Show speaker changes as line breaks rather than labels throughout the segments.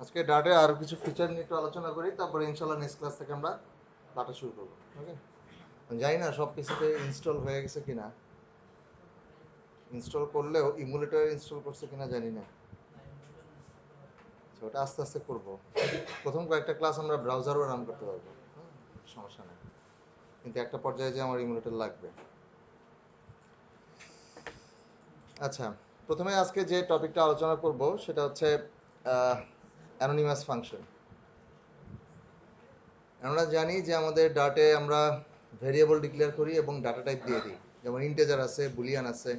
আজকে ডাটে আরো কিছু ফিচার নিয়ে একটু আলোচনা করি, তারপরে ইনশাল্লাহ নেক্সট ক্লাস থেকে আমরা ডাটা শুরু করবো। ওকে, জানি না সব কিছুতে ইনস্টল হয়ে গেছে কিনা, ইনস্টল করলেও ইমুলেটর ইনস্টল করছে কিনা জানি না, ওটা আস্তে আস্তে করবো। প্রথম কয়েকটা ক্লাস আমরা ব্রাউজারও রান করতে পারবো, সমস্যা নেই, কিন্তু একটা পর্যায়ে যে আমার ইমুলেটর লাগবে। আচ্ছা, প্রথমে আজকে যে টপিকটা আলোচনা করব সেটা হচ্ছে অ্যানোনিমাস ফাংশন। আমরা জানি যে আমাদের ডাটে আমরা ভেরিয়েবল ডিক্লেয়ার করি এবং ডাটা টাইপ দিয়ে দিই, যেমন ইন্টেজার আছে, বুলিয়ান আছে,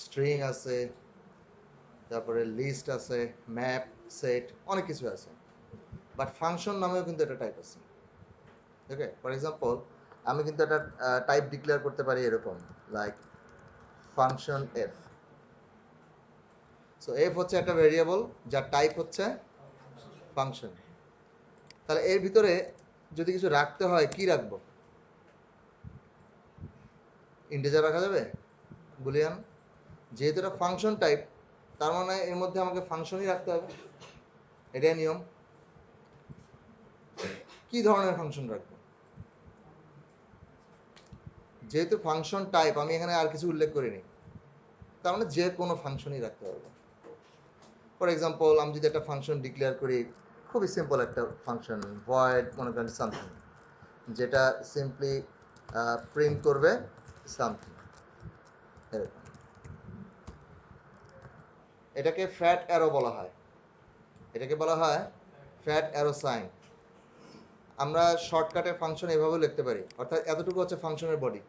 স্ট্রিং আছে, তারপরে লিস্ট আছে, ম্যাপ, সেট, অনেক কিছু আছে। বাট ফাংশন নামেও কিন্তু একটা টাইপ আছে। ওকে, ফর এক্সাম্পল আমি কিন্তু একটা টাইপ ডিক্লেয়ার করতে পারি এরকম, like function F. So F হচ্ছে একটা ভেরিয়েবল যার টাইপ হচ্ছে ফাংশন। তাহলে এর ভিতরে যদি কিছু রাখতে হয়, কি রাখবো? ইন্টিজার রাখা যাবে, বুলিয়ান? যেহেতু এটা ফাংশন টাইপ, তার মানে এর মধ্যে আমাকে ফাংশনই রাখতে হবে, এটাই নিয়ম। কি ধরনের ফাংশন রাখবো? যেহেতু ফাংশন টাইপ, আমি এখানে আর কিছু উল্লেখ করিনি, তার মানে যে কোনো ফাংশনই রাখতে পারবো। ফর এক্সাম্পল আমি যদি একটা ফাংশন ডিক্লেয়ার করি, খুবই সিম্পল একটা ফাংশন, ভয়েড মনে করেন সামথিং, যেটা সিম্পলি প্রিন্ট করবে সামথিং, এরকম। এটাকে ফ্যাট অ্যারো বলা হয়, এটাকে বলা হয় ফ্যাট অ্যারো সাইন। আমরা শর্টকাটে ফাংশন এভাবেও লিখতে পারি, অর্থাৎ এতটুকু হচ্ছে ফাংশনের বডি।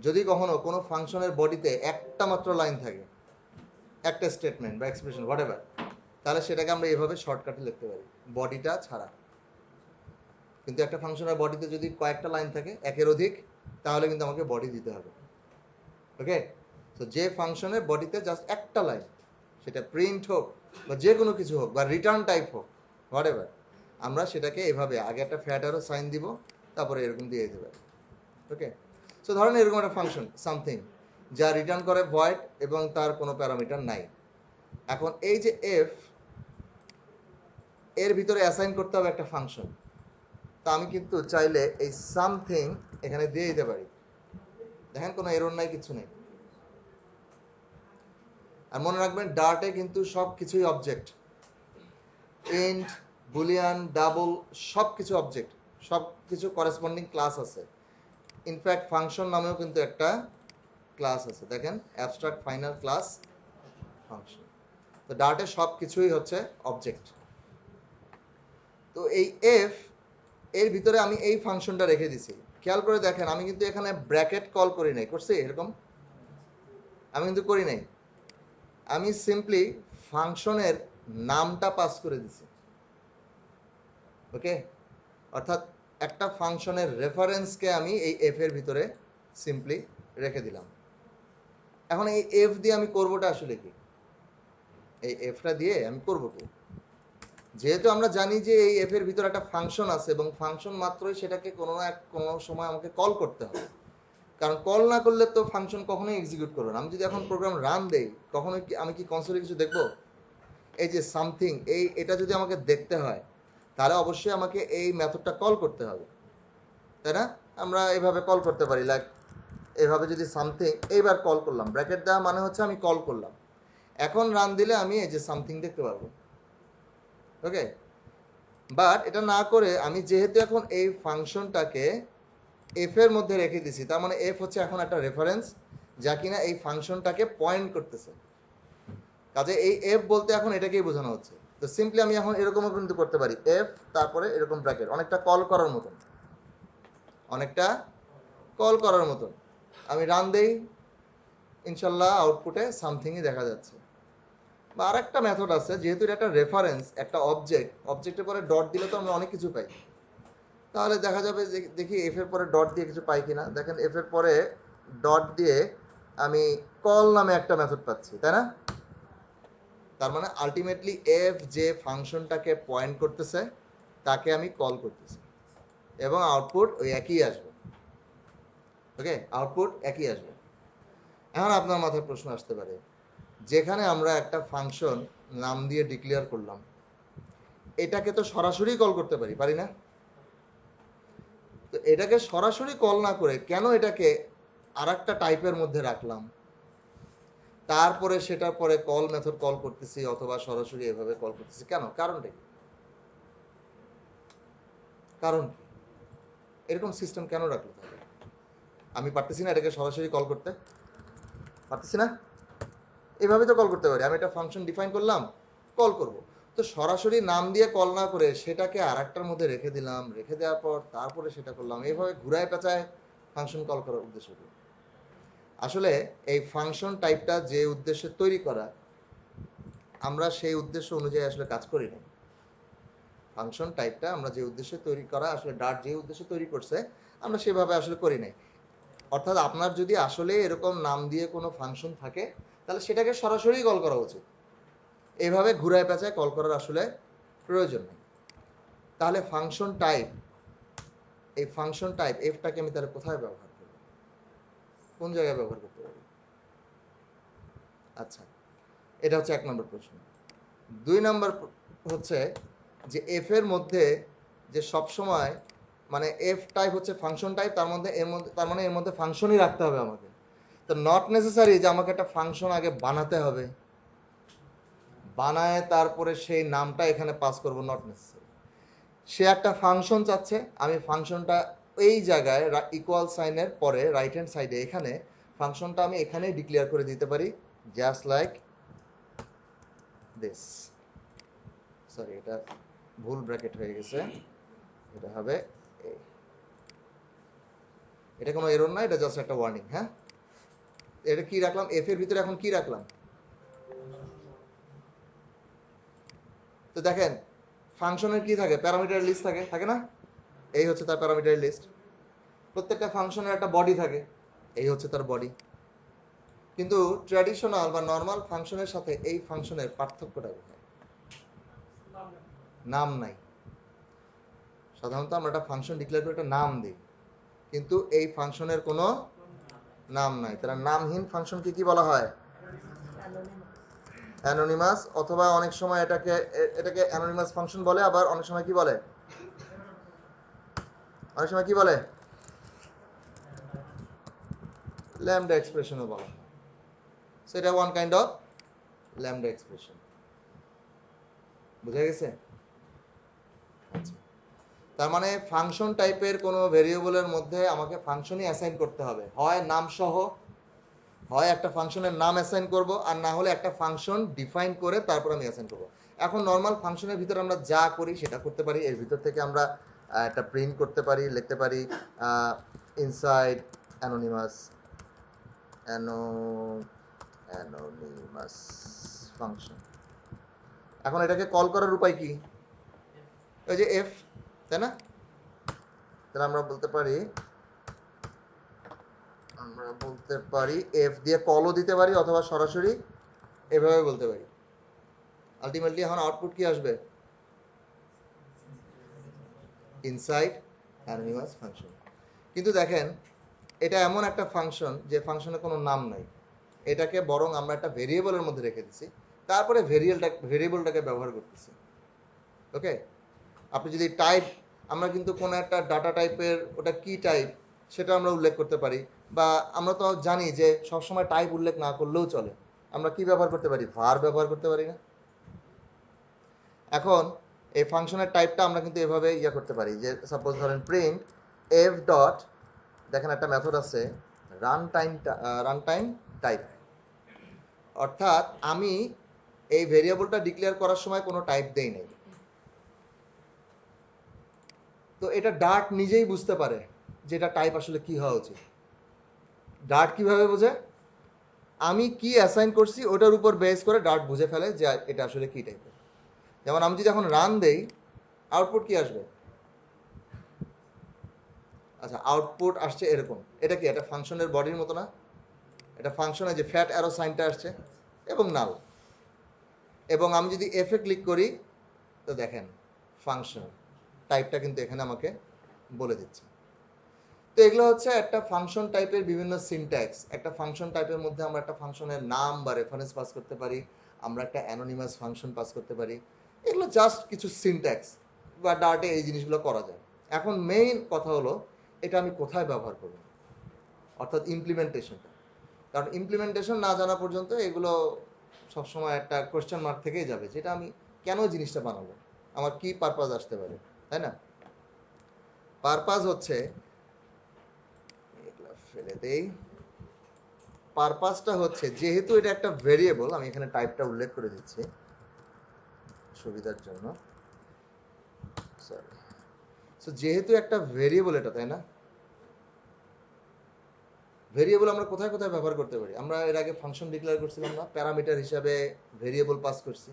যদি কখনো কোনো ফাংশনের বডিতে একটা মাত্র লাইন থাকে, একটা স্টেটমেন্ট বা এক্সপ্রেশন হোয়াটএভার, তাহলে সেটাকে আমরা এভাবে শর্টকাটে লিখতে পারি, বডিটা ছাড়া। কিন্তু একটা ফাংশনের বডিতে যদি কয়েকটা লাইন থাকে, একের অধিক, তাহলে কিন্তু আমাকে বডি দিতে হবে। ওকে, তো যে ফাংশনের বডিতে জাস্ট একটা লাইন, সেটা প্রিন্ট হোক বা যে কোনো কিছু হোক বা রিটার্ন টাইপ হোক, হোয়াটএভার, আমরা সেটাকে এভাবে আগে একটা ফ্যাট অ্যারো সাইন দিব, তারপরে এরকম দিয়ে দিতে পারি। ওকে, সো ধরেন এরকম একটা ফাংশন সামথিং, যা রিটার্ন করে ভয়েড এবং তার কোনো প্যারামিটার নাই। এখন এই যে এফ, এর ভিতরে অ্যাসাইন করতে হবে একটা ফাংশন। তা আমি কিন্তু চাইলে এই সামথিং এখানে দিয়ে দিতে পারি, দেখেন কোনো এরর নাই, কিছু নেই। আর মনে রাখবেন ডার্টে কিন্তু সব কিছুই অবজেক্ট, ইন্ট, বুলিয়ান, ডাবল, সব কিছু অবজেক্ট, সব কিছু করেসপন্ডিং ক্লাস আছে। ইনফ্যাক্ট ফাংশন নামেও কিন্তু একটা ক্লাস আছে, দেখেন অ্যাবস্ট্রাক্ট ফাইনাল ক্লাস ফাংশন। তো ডার্টে সব কিছুই হচ্ছে অবজেক্ট। তো এই এফ এর ভিতরে আমি এই ফাংশনটা রেখে দিছি। খেয়াল করে দেখেন, আমি কিন্তু এখানে ব্র্যাকেট কল করি নাই, করছি এরকম? আমি কিন্তু করি নাই, আমি সিম্পলি ফাংশনের নামটা পাস করে দিছি। ওকে, অর্থাৎ একটা ফাংশনের রেফারেন্সকে আমি এই এফ এর ভিতরে সিম্পলি রেখে দিলাম। এখন এই এফ দিয়ে আমি করবোটা আসলে কি? এই এফটা দিয়ে আমি করবো কি? যেহেতু আমরা জানি যে এই এফ এর ভিতরে একটা ফাংশন আছে এবং ফাংশন মাত্রই সেটাকে কোনো না কোনো সময় আমাকে কল করতে হবে, কারণ কল না করলে তো ফাংশন কখনোই এক্সিকিউট করবে না। আমি যদি এখন প্রোগ্রাম রান দেই, কখনোই কি আমি কি কনসোলে কিছু দেখবো? এই যে সামথিং, এটা যদি আমাকে দেখতে হয়, তাহলে অবশ্যই আমাকে এই মেথডটা কল করতে হবে, তাই না? আমরা এভাবে কল করতে পারি, লাইক এভাবে যদি সামথিং, এইবার কল করলাম, ব্র্যাকেট দেওয়া মানে হচ্ছে আমি কল করলাম। এখন রান দিলে আমি এই যে সামথিং দেখতে পারবো। ওকে, বাট এটা না করে আমি যেহেতু এখন এই ফাংশনটাকে এফ এর মধ্যে রেখে দিছি, তার মানে এফ হচ্ছে এখন একটা রেফারেন্স যা কিনা এই ফাংশনটাকে পয়েন্ট করতেছে। কাজে এই এফ বলতে এখন এটাকেই বোঝানো হচ্ছে। তো সিম্পলি আমি এখন এরকমও কিন্তু করতে পারি, এফ তারপরে এরকম ব্র্যাকেট, অনেকটা কল করার মতন, অনেকটা কল করার মতন। আমি রান দেই, ইনশাল্লাহ আউটপুটে সামথিংই দেখা যাচ্ছে। বা আর একটা মেথড আছে, যেহেতু এটা একটা রেফারেন্স, একটা অবজেক্ট, অবজেক্টের পরে ডট দিলে তো আমরা অনেক কিছু পাই। তাহলে দেখা যাবে যে দেখি এফ এর পরে ডট দিয়ে কিছু পাই কিনা। দেখেন এফ এর পরে ডট দিয়ে আমি কল নামে একটা মেথড পাচ্ছি, তাই না? তার মানে আলটিমেটলি এফ যে ফাংশনটাকে পয়েন্ট করতেছে তাকে আমি কল করতেছি এবং আউটপুট ওই একই আসবে। ওকে, আউটপুট একই আসবে। এখন আপনার মাথায় প্রশ্ন আসতে পারে যেখানে আমরা একটা ফাংশন নাম দিয়ে ডিক্লেয়ার করলাম, এটাকে তো সরাসরি কল করতে পারি, পারি না? তো এটাকে সরাসরি কল না করে কেন এটাকে আরেকটা টাইপের মধ্যে রাখলাম, তারপরে সেটার পরে কল মেথড কল করতেছি অথবা সরাসরি এভাবে কল করতেছি, কেন? কারণটা কি? কারণ কি? এরকম সিস্টেম কেন রাখলো তাহলে? আমি পারতেছি না এটাকে সরাসরি কল করতে? পারতেছি না? এভাবে তো কল করতে পারি, আমি একটা ফাংশন ডিফাইন করলাম, কল করব। তো সরাসরি নাম দিয়ে কল না করে সেটাকে আরেকটার মধ্যে রেখে দিলাম, রেখে দেওয়ার পর তারপরে সেটা করলাম, এইভাবে ঘুরায় পেঁচায় ফাংশন কল করার উদ্দেশ্য কি? আসলে এই ফাংশন টাইপটা যে উদ্দেশ্যে তৈরি করা, আমরা সেই উদ্দেশ্য অনুযায়ী আসলে কাজ করি না। ফাংশন টাইপটা আমরা যে উদ্দেশ্যে তৈরি করা, আসলে ডার্ট যে উদ্দেশ্যে তৈরি করছে, আমরা সেভাবে আসলে করি নাই। অর্থাৎ আপনার যদি আসলে এরকম নাম দিয়ে কোনো ফাংশন থাকে, তাহলে সেটাকে সরাসরি কল করা উচিত, এভাবে ঘুরায় পেঁচায় কল করার আসলে প্রয়োজন নেই। তাহলে ফাংশন টাইপ, এই ফাংশন টাইপ এফটাকে আমি তাহলে কোথায় ব্যবহার করব, কোন জায়গায় ব্যবহার করতে পারি? আচ্ছা, এটা হচ্ছে 1 নম্বর প্রশ্ন। 2 নম্বর হচ্ছে যে এফ এর মধ্যে যে সব সময়, মানে এফ টাইপ হচ্ছে ফাংশন টাইপ, তার মানে এর মধ্যে ফাংশনই রাখতে হবে আমাকে। তো নট নেসেসারি যে আমাকে একটা ফাংশন আগে বানাতে হবে, বানায় তারপরে সেই নামটা এখানে পাস করব, নট নেসেসারি। সে একটা ফাংশন চাচ্ছে, আমি ফাংশনটা এই জায়গায় ইকুয়াল সাইনের পরে রাইট হ্যান্ড সাইডে এখানে ফাংশনটা আমি এখানেই ডিক্লেয়ার করে দিতে পারি, জাস্ট লাইক দিস। সরি, এটা ভুল ব্র্যাকেট হয়ে গেছে, এটা হবে এই। এটা কোনো এরর না, এটা জাস্ট একটা ওয়ার্নিং। হ্যাঁ, এটা কি রাখলাম এফ এর ভিতরে, এখন কি রাখলাম? তো দেখেন ফাংশনের কি থাকে, প্যারামিটার লিস্ট থাকে, থাকে না? এই হচ্ছে তার প্যারামিটার লিস্ট। প্রত্যেকটা ফাংশনের একটা বডি থাকে, এই হচ্ছে তার বডি। কিন্তু ট্র্যাডিশনাল বা নর্মাল ফাংশনের সাথে এই ফাংশনের পার্থক্যটা কোথায়? নাম নাই। সাধারণত আমরা একটা ফাংশন ডিক্লেয়ার করে একটা নাম দিই, কিন্তু এই ফাংশনের কোনো নাম নাই। তারা নামহীন ফাংশনকে কি বলা হয়? অ্যানোনিমাস, অথবা অনেক সময় এটাকে অ্যানোনিমাস ফাংশন বলে, আবার অনেক সময় কি বলে? অনেক সময় কি বলে? ল্যামডা এক্সপ্রেশনও বলা হয়। সো এটা one kind of lambda expression. বুঝা গেছে? আচ্ছা, তার মানে ফাংশন টাইপের কোনো ভেরিয়েবলের মধ্যে আমাকে ফাংশনই অ্যাসাইন করতে হবে, হয় নাম সহ, হয় একটা ফাংশনের নাম অ্যাসাইন করব, আর না হলে একটা ফাংশন ডিফাইন করে তারপর আমি অ্যাসাইন করব। এখন নর্মাল ফাংশনের ভিতরে আমরা যা করি সেটা করতে পারি, এর ভিতর থেকে আমরা একটা প্রিন্ট করতে পারি, লিখতে পারি ইনসাইড অ্যানোনিমাস অ্যানোনিমাস ফাংশন। এখন এটাকে কল করার উপায় কি? ওই যে এফ, তাই না? তাহলে আমরা বলতে পারি এফ দিয়ে কলও দিতে পারি, অথবা সরাসরি এভাবে বলতে পারি। আলটিমেটলি এখন আউটপুট কি আসবে? Inside anonymous function. কিন্তু দেখেন এটা এমন একটা ফাংশন যে ফাংশনে কোনো নাম নাই, এটাকে বরং আমরা একটা ভেরিয়েবলের মধ্যে রেখে দিচ্ছি, তারপরে ভেরিয়েবলটাকে ব্যবহার করতেছি। ওকে, আপনি যদি টাইপ, আমরা কিন্তু কোনো একটা ডাটা টাইপের ওটা কি টাইপ সেটা আমরা উল্লেখ করতে পারি, বা আমরা তো জানি যে সবসময় টাইপ উল্লেখ না করলেও চলে, আমরা কি ব্যবহার করতে পারি? ভার ব্যবহার করতে পারি না? এখন এই ফাংশনের টাইপটা আমরা কিন্তু এভাবে করতে পারি, যে সাপোজ ধরেন প্রিন্ট এফ ডট, দেখেন একটা মেথড আছে রান টাইম টাইপ। অর্থাৎ আমি এই ভেরিয়েবলটা ডিক্লেয়ার করার সময় কোনো টাইপ দেই নাই, তো এটা ডার্ট নিজেই বুঝতে পারে যে এটা টাইপ আসলে কি হওয়া উচিত। ডার্ট কিভাবে বোঝে? আমি কি অ্যাসাইন করছি ওটার উপর বেস করে ডার্ট বুঝে ফেলে যে এটা আসলে কি টাইপের। যেমন আমি যদি এখন রান দেই, আউটপুট কি আসবে? আচ্ছা, আউটপুট আসছে এরকম। এটা কি, এটা ফাংশনের বডির মতো না? এটা ফাংশনে যে ফ্যাট অ্যারো সাইনটা আসছে এবং নাল, এবং আমি যদি এফ এ ক্লিক করি, তো দেখেন ফাংশন টাইপটা কিন্তু এখানে আমাকে বলে দিচ্ছে। তো এগুলো হচ্ছে একটা ফাংশন টাইপের বিভিন্ন সিনট্যাক্স। একটা ফাংশন টাইপের মধ্যে আমরা একটা ফাংশনের নাম বা রেফারেন্স পাস করতে পারি, আমরা একটা অ্যানোনিমাস ফাংশন পাস করতে পারি। এগুলো জাস্ট কিছু সিনট্যাক্স বা ডার্টে এই জিনিসগুলো করা যায়। এখন মেইন কথা হলো এটা আমি কোথায় ব্যবহার করব, অর্থাৎ ইমপ্লিমেন্টেশনটা। কারণ ইমপ্লিমেন্টেশন না জানা পর্যন্ত এগুলো সবসময় একটা কোয়েশ্চেন মার্ক থেকেই যাবে, যেটা আমি কেন জিনিসটা বানাবো, আমার কি পারপাস আসতে পারে, তাই না? পারপাস হচ্ছে, এগুলো ফেলে দেই। পারপাসটা হচ্ছে, যেহেতু এটা একটা ভেরিয়েবল, আমি এখানে টাইপটা উল্লেখ করে দিচ্ছি সুবিধার জন্য। সরি, সো যেহেতু একটা ভেরিয়েবল এটা, তাই না? ভেরিয়েবল আমরা কোথায় কোথায় ব্যবহার করতে পারি? আমরা এর আগে ফাংশন ডিক্লেয়ার করছিলাম না, প্যারামিটার হিসাবে ভেরিয়েবল পাস করছি।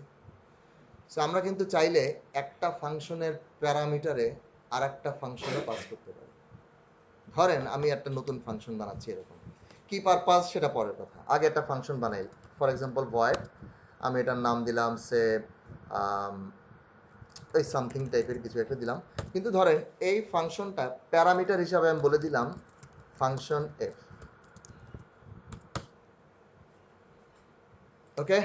সো আমরা কিন্তু চাইলে একটা ফাংশনের প্যারামিটারে আর একটা ফাংশনও পাস করতে পারি। ধরেন আমি একটা নতুন ফাংশন বানাচ্ছি এরকম, কি পারপাস সেটা পরের কথা, আগে একটা ফাংশন বানাই। ফর এক্সাম্পল ভয়েড, আমি এটার নাম দিলাম সে এই সামথিং টাইপের কিছু একটা দিলাম, কিন্তু ধরেন এই ফাংশনটা প্যারামিটার হিসাবে আমি বলে দিলাম ফাংশন এফ। ওকে,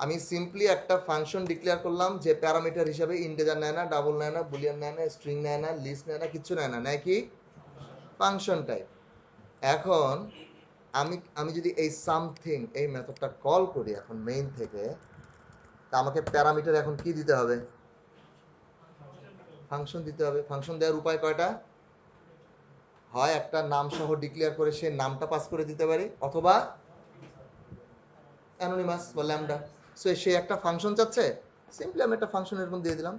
আমি সিম্পলি একটা ফাংশন ডিক্লেয়ার করলাম যে প্যারামিটার হিসাবে ইন্টিজার নেয় না, ডাবল নেয় না, বুলিয়ান নেয় না, স্ট্রিং নেয় না, লিস্ট নেয় না, কিছু নেয় না, নেয় কি ফাংশন টাইপ। এখন আমি যদি এই সামথিং এই মেথডটা কল করি এখন মেইন থেকে, তা আমাকে প্যারামিটার এখন কি দিতে হবে? ফাংশন দিতে হবে। ফাংশন দেওয়ার উপায় কয়টা? হয় একটা নাম সহ ডিক্লেয়ার করে সে নামটা পাস করে দিতে পারি, অথবা অ্যানোনিমাস বা ল্যামডা। সো সে একটা ফাংশন চাচ্ছে, সিম্পলি আমি একটা ফাংশন এরকম দিয়ে দিলাম।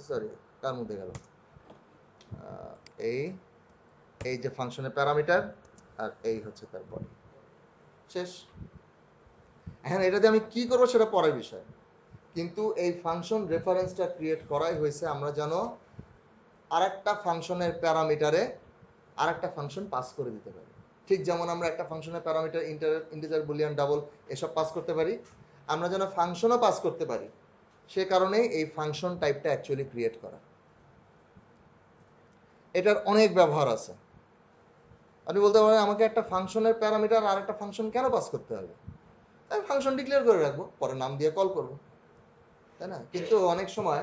সরি, কার মধ্যে গেল? এই এই যে ফাংশনের প্যারামিটার, আর এই হচ্ছে তার বডি, শেষ। এখন এটাতে আমি কি করবো সেটা পরের বিষয়, কিন্তু এই ফাংশন রেফারেন্সটা ক্রিয়েট করাই হয়েছে আমরা যেন আরেকটা ফাংশনের প্যারামিটারে আরেকটা ফাংশন পাস করে দিতে পারি। ঠিক যেমন আমরা একটা ফাংশনের প্যারামিটার ইন্টিজার, বুলিয়ান, ডাবল এসব পাস করতে পারি, আমরা যেন ফাংশনও পাস করতে পারি, সে কারণেই এই ফাংশন টাইপটা অ্যাকচুয়ালি ক্রিয়েট করা। এটার অনেক ব্যবহার আছে। আপনি বলতে পারেন আমাকে একটা ফাংশনের প্যারামিটার আর একটা ফাংশন কেন পাস করতে হবে? আমি ফাংশন ডিক্লেয়ার করে রাখবো, পরে নাম দিয়ে কল করবো, তাই না? কিন্তু অনেক সময়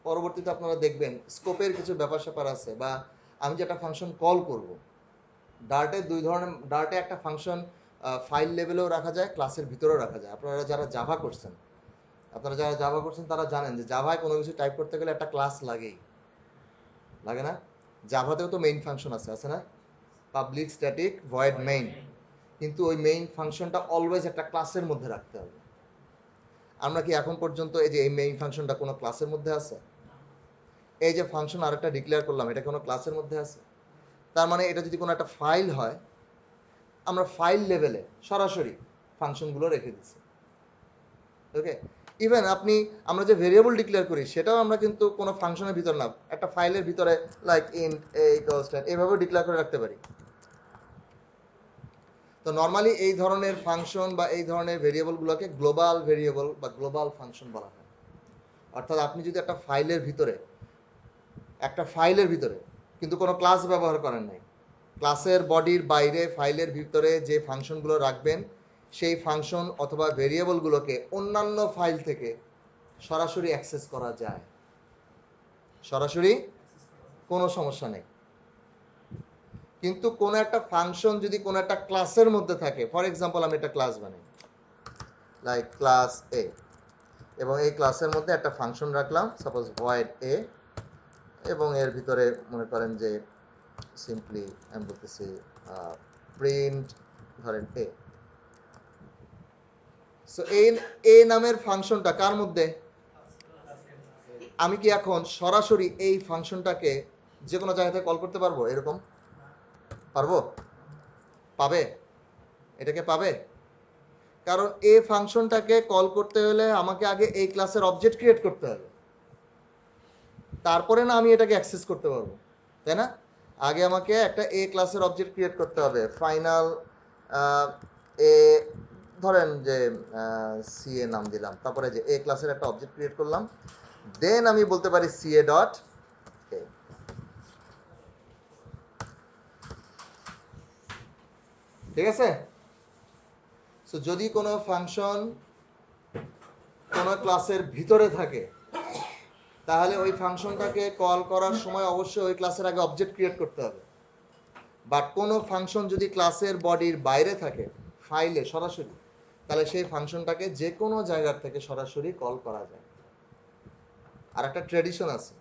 পরবর্তীতে আপনারা দেখবেন স্কোপের কিছু ব্যাপার স্যাপার আছে, বা আমি যে একটা ফাংশন কল করব, ডার্টে দুই ধরনের, ডার্টে একটা ফাংশন ফাইল লেভেলেও রাখা যায়, ক্লাসের ভিতরেও রাখা যায়। আপনারা যারা জাভা করছেন তারা জানেন যে জাভায় কোনো কিছু টাইপ করতে গেলে একটা ক্লাস লাগেই, লাগে না? জাভাতেও তো মেইন ফাংশন আছে না? Public static void main. কিন্তু ওই মেইন ফাংশনটা অলওয়েজ একটা ক্লাসের মধ্যে রাখতে হবে। আমরা কি এখন পর্যন্ত এই যে এই মেইন ফাংশনটা কোনো ক্লাসের মধ্যে আছে? এই যে ফাংশন আরেকটা ডিক্লেয়ার করলাম, এটা কোনো ক্লাসের মধ্যে আছে? তার মানে এটা যদি কোনো একটা ফাইল হয়, আমরা ফাইল লেভেলে সরাসরি ফাংশনগুলো রেখে দিচ্ছি। ওকে, ইভেন আমরা যে ভেরিয়েবল ডিক্লেয়ার করি সেটাও আমরা কিন্তু কোনো ফাংশনের ভিতর না, একটা ফাইলের ভিতরে লাইক ইন্ট a equals 10 এইভাবে ডিক্লেয়ার করে রাখতে পারি। তো নর্মালি এই ধরনের ফাংশন বা এই ধরনের ভেরিয়েবলগুলোকে গ্লোবাল ভেরিয়েবল বা গ্লোবাল ফাংশন বলা হয়। অর্থাৎ আপনি যদি একটা ফাইলের ভিতরে কিন্তু কোনো ক্লাস ব্যবহার করেন নাই, ক্লাসের বডির বাইরে ফাইলের ভিতরে যে ফাংশনগুলো রাখবেন, সেই ফাংশন অথবা ভেরিয়েবলগুলোকে অন্যান্য ফাইল থেকে সরাসরি অ্যাক্সেস করা যায়, সরাসরি, কোনো সমস্যা নেই। কিন্তু কোনো একটা ফাংশন যদি কোনো একটা ক্লাসের মধ্যে থাকে, ফর এক্সাম্পল আমি একটা ক্লাস বানাই লাইক ক্লাস এ, এবং এই ক্লাসের মধ্যে একটা ফাংশন রাখলাম সাপোজ ভয়েড এ, এবং এর ভিতরে মনে করেন যে সিম্পলি আমি বলতেছি প্রিন্ট ধরেন এ। সো এ নামের ফাংশনটা কার মধ্যে? আমি কি এখন সরাসরি এই ফাংশনটাকে যে কোনো জায়গা থেকে কল করতে পারবো? এরকম পারবো? পাবে? এটাকে পাবে? কারণ এই ফাংশনটাকে কল করতে হলে আমাকে আগে এই ক্লাসের অবজেক্ট ক্রিয়েট করতে হবে, তারপরে না আমি এটাকে অ্যাক্সেস করতে পারবো, তাই না? আগে আমাকে একটা এ ক্লাসের অবজেক্ট ক্রিয়েট করতে হবে, ফাইনাল এ, ধরেন যে সি এ নাম দিলাম, তারপরে যে এ ক্লাসের একটা অবজেক্ট ক্রিয়েট করলাম, দেন আমি বলতে পারি সি এ ডট এ। ঠিক আছে? সো যদি কোনো ফাংশন কোনো ক্লাসের ভিতরে থাকে তাহলে ওই ফাংশনটাকে কল করার সময় অবশ্যই ওই ক্লাসের আগে অবজেক্ট ক্রিয়েট করতে হবে। বাট কোনো ফাংশন যদি ক্লাসের বডির বাইরে থাকে ফাইলে সরাসরি, তাহলে সেই ফাংশনটাকে যে কোনো জায়গার থেকে সরাসরি কল করা যায়। আর একটা ট্র্যাডিশন আছে,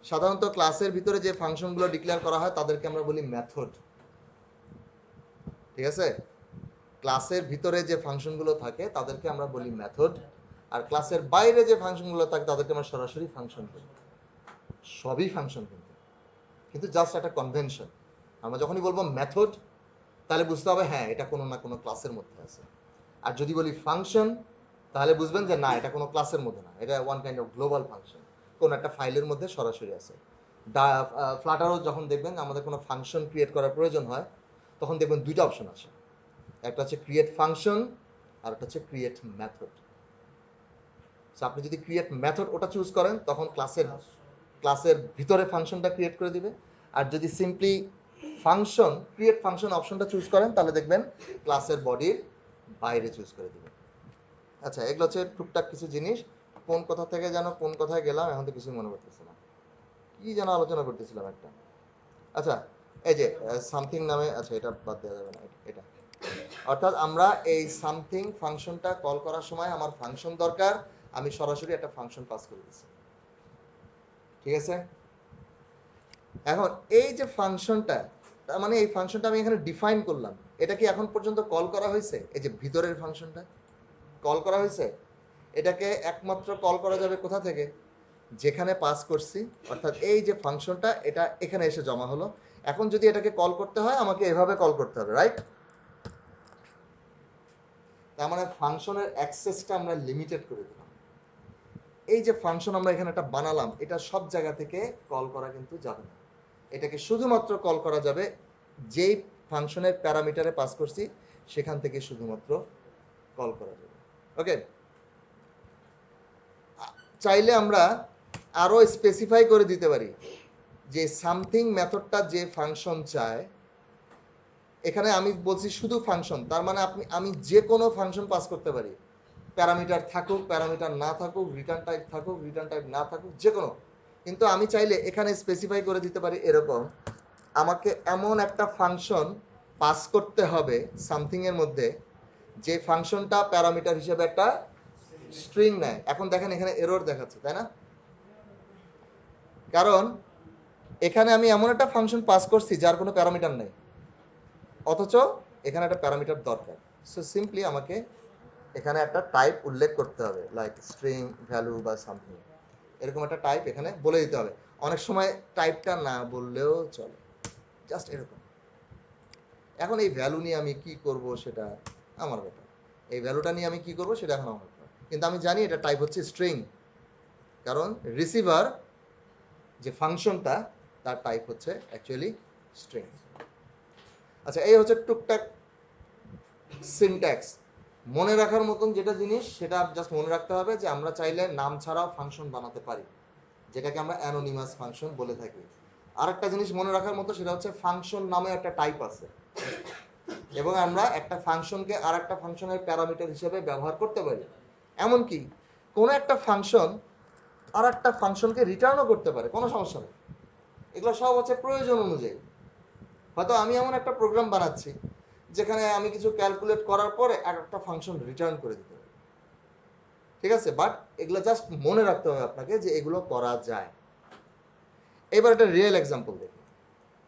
সাধারণত ক্লাসের ভিতরে যে ফাংশনগুলো ডিক্লেয়ার করা হয় তাদেরকে আমরা বলি মেথড। ঠিক আছে? ক্লাসের ভিতরে যে ফাংশনগুলো থাকে তাদেরকে আমরা বলি মেথড, আর ক্লাসের বাইরে যে ফাংশনগুলো থাকে তাদেরকে আমরা সরাসরি ফাংশন বলি। সবই ফাংশন কিন্তু জাস্ট একটা কনভেনশন। আমরা যখনই বলবো মেথড তাহলে বুঝতে হবে হ্যাঁ এটা কোনো না কোনো ক্লাসের মধ্যে আছে। আর যদি বলি ফাংশন তাহলে বুঝবেন যে না এটা কোনো ক্লাসের মধ্যে না, এটা one kind of global function, কোন একটা ফাইলের মধ্যে সরাসরি আছে। ফ্লাটারও যখন দেখবেন আমাদের কোনো ফাংশন ক্রিয়েট করার প্রয়োজন হয় তখন দেখবেন দুইটা অপশন আসে, একটা হচ্ছে ক্রিয়েট ফাংশন আর একটা হচ্ছে ক্রিয়েট মেথড। আপনি যদি ক্রিয়েট মেথড ওটা চুজ করেন তখন ক্লাসের ভিতরে ফাংশনটা ক্রিয়েট করে দিবে, আর যদি সিম্পলি ফাংশন ক্রিয়েট ফাংশন অপশনটা চুজ করেন তাহলে দেখবেন ক্লাসের বডির বাইরে চুজ করে দিবে। আচ্ছা, এগুলো হচ্ছে টুকটাক কিছু জিনিস। কোন কথা থেকে যেন কোন কথায় গেলাম এখন তো কিছু মনে করতেছি না, কি যেন আলোচনা করতেছিলাম একটা। আচ্ছা, এই যে সামথিং নামে, আচ্ছা এটা বাদ দেওয়া যাবে না, এটা অর্থাৎ আমরা এই সামথিং ফাংশনটা কল করার সময় আমার ফাংশন দরকার, আমি সরাসরি একটা ফাংশন পাস করে দিচ্ছি। ঠিক আছে? এখন এই যে ফাংশনটা, তার মানে এই ফাংশনটা আমি এখানে ডিফাইন করলাম, এটা কি এখন পর্যন্ত কল করা হয়েছে? এই যে ভিতরের ফাংশনটা কল করা হয়েছে, এটাকে একমাত্র কল করা যাবে কোথা থেকে? যেখানে পাস করছি, অর্থাৎ এই যে ফাংশনটা এটা এখানে এসে জমা হলো। এখন যদি এটাকে কল করতে হয় আমাকে এভাবে কল করতে হবে, রাইট? তার মানে ফাংশনের অ্যাক্সেসটা আমরা লিমিটেড করে দিলাম। এই যে ফাংশন আমরা এখানে একটা বানালাম, এটা সব জায়গা থেকে কল করা কিন্তু যাবে না, এটাকে শুধুমাত্র কল করা যাবে যেই ফাংশনের প্যারামিটারে পাস করছি সেখান থেকে শুধুমাত্র কল করা যাবে। ওকে, চাইলে আমরা আরো স্পেসিফাই করে দিতে পারি যে সামথিং মেথডটা যে ফাংশন চায়, এখানে আমি বলছি শুধু ফাংশন, তার মানে আমি যে কোনো ফাংশন পাস করতে পারি, প্যারামিটার থাকুক প্যারামিটার না থাকুক, রিটার্ন টাইপ থাকুক রিটার্ন টাইপ না থাকুক, যে কোনো। কিন্তু আমি চাইলে এখানে স্পেসিফাই করে দিতে পারি এরকম, আমাকে এমন একটা ফাংশন পাস করতে হবে সামথিং এর মধ্যে যে ফাংশনটা প্যারামিটার হিসেবে একটা স্ট্রিং নেয়। এখন দেখেন এখানে এরর দেখাচ্ছে, তাই না? কারণ এখানে আমি এমন একটা ফাংশন পাস করছি যার কোনো প্যারামিটার নেই, অথচ এখানে একটা প্যারামিটার দরকার। সো সিম্পলি আমাকে এখানে একটা টাইপ উল্লেখ করতে হবে, লাইক স্ট্রিং, ভ্যালু বা সামথিং, এরকম একটা টাইপ এখানে বলে দিতে হবে। অনেক সময় টাইপটা না বললেও চলে, জাস্ট এরকম। এখন এই ভ্যালু নিয়ে আমি কি করব সেটা আমার ব্যাপার, এই ভ্যালুটা নিয়ে আমি কি করব সেটা এখন আমার ব্যাপার। কিন্তু আমি জানি এটা টাইপ হচ্ছে স্ট্রিং, কারণ রিসিভার যে ফাংশনটা তার টাইপ হচ্ছে অ্যাকচুয়ালি স্ট্রিং। আচ্ছা, এই হচ্ছে টুকটাক সিনট্যাক্স। মনে রাখার মতন যেটা জিনিস সেটা জাস্ট মনে রাখতে হবে যে আমরা চাইলে নাম ছাড়াও ফাংশন বানাতে পারি, যেটাকে আমরা অ্যানোনিমাস ফাংশন বলে থাকি। আরেকটা জিনিস মনে রাখার মতো সেটা হচ্ছে ফাংশন নামে একটা টাইপ আছে, এবং আমরা একটা ফাংশনকে আর একটা ফাংশনের প্যারামিটার হিসেবে ব্যবহার করতে পারি। এমনকি কোনো একটা ফাংশন আর একটা ফাংশনকে রিটার্নও করতে পারে, কোনো সমস্যা নেই। এগুলো সব হচ্ছে প্রয়োজন অনুযায়ী। হয়তো আমি এমন একটা প্রোগ্রাম বানাচ্ছি যেখানে আমি কিছু ক্যালকুলেট করার পরে একটা ফাংশন রিটার্ন করে দিতে পারি, ঠিক আছে? বাট এগুলো জাস্ট মনে রাখতে হবে আপনাকে যে এগুলো করা যায়। এবার একটা রিয়েল এক্সাম্পল দেখুন,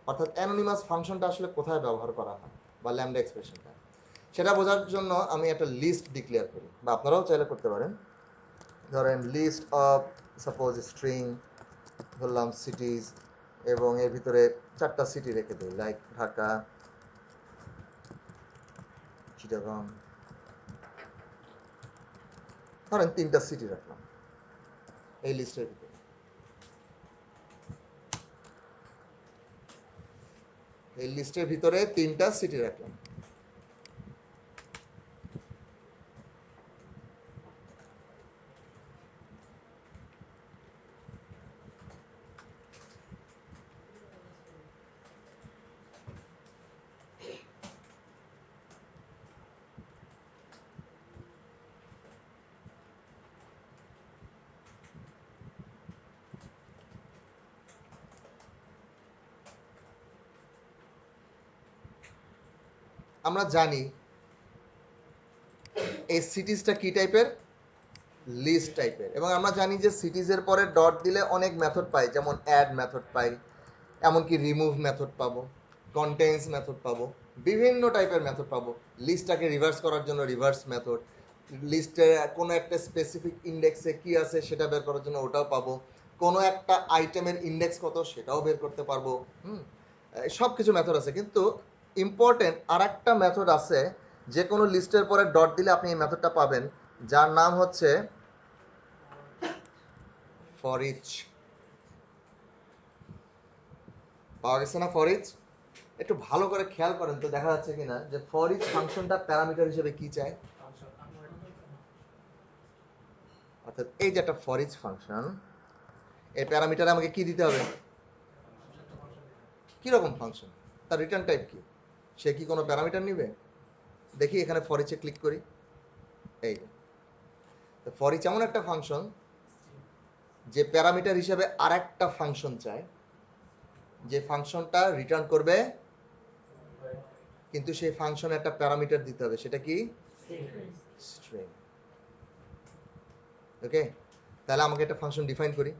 অর্থাৎ অ্যানোনিমাস ফাংশনটা আসলে কোথায় ব্যবহার করা হয় বা ল্যামডা এক্সপ্রেশনটা, সেটা বোঝার জন্য আমি একটা লিস্ট ডিক্লেয়ার করি, বা আপনারাও চাইলে করতে পারেন। ধরেন লিস্ট অফ সাপোজ স্ট্রিং, ধরলাম সিটিজ, এবং এর ভিতরে 4টা সিটি রেখে দিই, লাইক ঢাকা, চিটাগং, ধরেন 3টা সিটি রাখলাম এই লিস্টের ভিতরে। এই লিস্টের ভিতরে 3টা সিটি রাখলাম। আমরা জানি এই সিটিজটা কি টাইপের, লিস্ট টাইপের, এবং আমরা জানি যে সিটিজের পরে ডট দিলে অনেক মেথড পাই, যেমন অ্যাড মেথড পাই, এমনকি রিমুভ মেথড পাবো, কন্টেন্টস মেথড পাবো, বিভিন্ন টাইপের মেথড পাবো। লিস্টটাকে রিভার্স করার জন্য রিভার্স মেথড, লিস্টে কোনো একটা স্পেসিফিক ইন্ডেক্সে কি আছে সেটা বের করার জন্য ওটাও পাবো, কোনো একটা আইটেমের ইন্ডেক্স কত সেটাও বের করতে পারবো। সব কিছু মেথড আছে, কিন্তু ইম্পর্টেন্ট আর একটা মেথড আছে, যে কোনো লিস্টের পরে ডট দিলে আপনি এই মেথডটা পাবেন, যার নাম হচ্ছে ফর ইচ। পাওয়া গেছে না ফর ইচ? একটু ভালো করে খেয়াল করেন তো দেখা যাচ্ছে কিনা যে ফর ইচ ফাংশনটা প্যারামিটার হিসেবে কি চায়। অর্থাৎ এই যে একটা ফর ইচ ফাংশন, এই প্যারামিটারে আমাকে কি দিতে হবে, কি রকম ফাংশন, তার রিটার্ন টাইপ কি, সে কি কোনো প্যারামিটার নিবে? দেখি এখানে ফর ইচে ক্লিক করি, এই তো ফর ইচ এমন একটা ফাংশন যে প্যারামিটার হিসেবে আর একটা ফাংশন চায়, যে ফাংশনটা রিটার্ন করবে, কিন্তু সেই ফাংশনে একটা প্যারামিটার দিতে হবে, সেটা কি স্ট্রিং। ওকে, তাহলে আমাকে একটা ফাংশন ডিফাইন করি।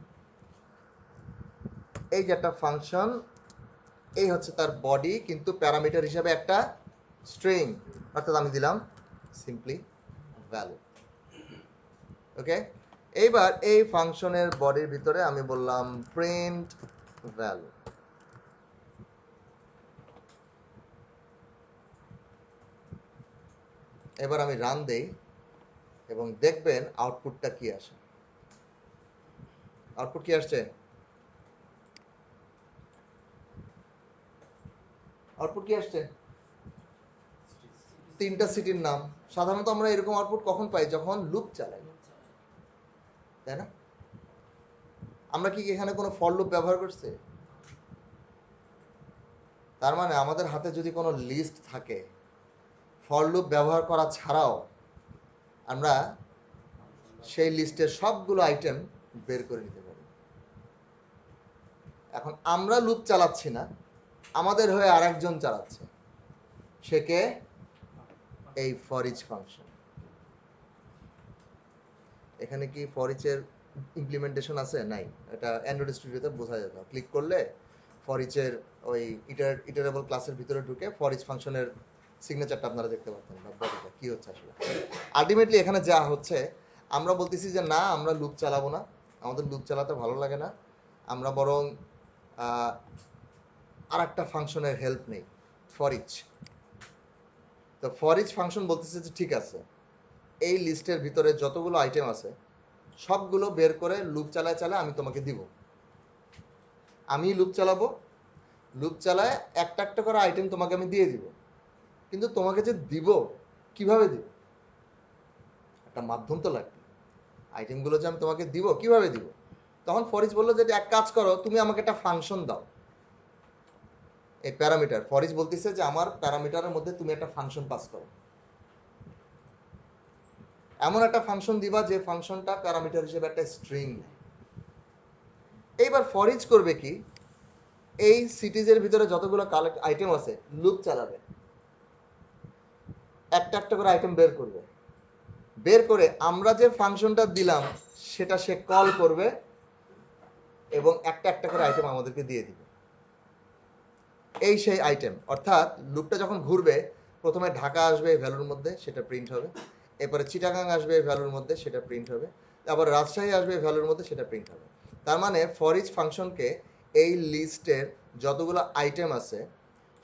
এই যে একটা ফাংশন, এই হচ্ছে তার বডি, কিন্তু প্যারামিটার হিসেবে একটা স্ট্রিং, অর্থাৎ আমি দিলাম সিম্পলি ভ্যালু। ওকে, এইবার এই ফাংশনের বডির ভিতরে আমি বললাম প্রিন্ট ভ্যালু। এবার আমি রান দেই এবং দেখবেন আউটপুটটা কি আসে। আউটপুট কি আসছে? আউটপুট কি আসছে? তিনটা সিটির নাম। সাধারণত আমরা এরকম আউটপুট কখন পাই? যখন লুপ চালাই, তাই না? আমরা কি এখানে কোনো ফর লুপ ব্যবহার করছি? তার মানে আমাদের হাতে যদি কোনো লিস্ট থাকে, ফর লুপ ব্যবহার করা ছাড়াও আমরা সেই লিস্টের সবগুলো আইটেম বের করে নিতে পারি। এখন আমরা লুপ চালাচ্ছি না, আমাদের হয়ে আরেকজন চালাচ্ছে, সে কে? এই ফর ইচ ফাংশন। এখানে কি ফর ইচের ইমপ্লিমেন্টেশন আছে? নাই। এটা অ্যান্ড্রয়েড স্টুডিওতে বোঝা যেত, ক্লিক করলে ফর ইচের ওই ইটারেবল ক্লাসের ভিতরে ঢুকে ফর ইচ ফাংশনের সিগনেচারটা আপনারা দেখতে পাচ্ছেন, বা বডিটা কি হচ্ছে আসলে। আলটিমেটলি এখানে যা হচ্ছে, আমরা বলতেছি যে না, আমরা লুপ চালাবো না, আমাদের লুপ চালাতে ভালো লাগে না, আমরা বরং আর একটা ফাংশনের হেল্প নেই, ফর ইচ। তো ফর ইচ ফাংশন বলতেছে যে ঠিক আছে, এই লিস্টের ভিতরে যতগুলো আইটেম আছে সবগুলো বের করে লুপ চালায় চালায় আমি তোমাকে দিব। আমি লুপ চালাবো, লুপ চালায় একটা একটা করে আইটেম তোমাকে আমি দিয়ে দিব, কিন্তু তোমাকে যে দিব, কিভাবে দিব? একটা মাধ্যম তো লাগবে। আইটেমগুলো যে আমি তোমাকে দিব, কিভাবে দিব? তখন ফরিজ বললো যে এক কাজ করো, তুমি আমাকে একটা ফাংশন দাও। এই প্যারামিটার, ফরিজ বলতেছে যে আমার প্যারামিটারের মধ্যে তুমি একটা ফাংশন পাস করো, এমন একটা ফাংশন দিবা যে ফাংশনটা প্যারামিটার হিসেবে একটা স্ট্রিং নেয়। এইবার ফরিজ করবে কি, এই সিটিজের ভিতরে যতগুলো কালেক্ট আইটেম আছে লুপ চালাবে, একটা একটা করে আইটেম বের করবে, বের করে আমরা যে ফাংশনটা দিলাম সেটা সে কল করবে এবং একটা একটা করে আইটেম আমাদেরকে দিয়ে দিবে। এই সেই আইটেম, অর্থাৎ লুপটা যখন ঘুরবে, প্রথমে ঢাকা আসবে ভ্যালুর মধ্যে, সেটা প্রিন্ট হবে, এরপরে চিটাগাং আসবে ভ্যালুর মধ্যে, সেটা প্রিন্ট হবে, তারপর রাজশাহী আসবে ভ্যালুর মধ্যে, সেটা প্রিন্ট হবে। তার মানে ফর ইচ ফাংশনকে এই লিস্টের যতগুলো আইটেম আছে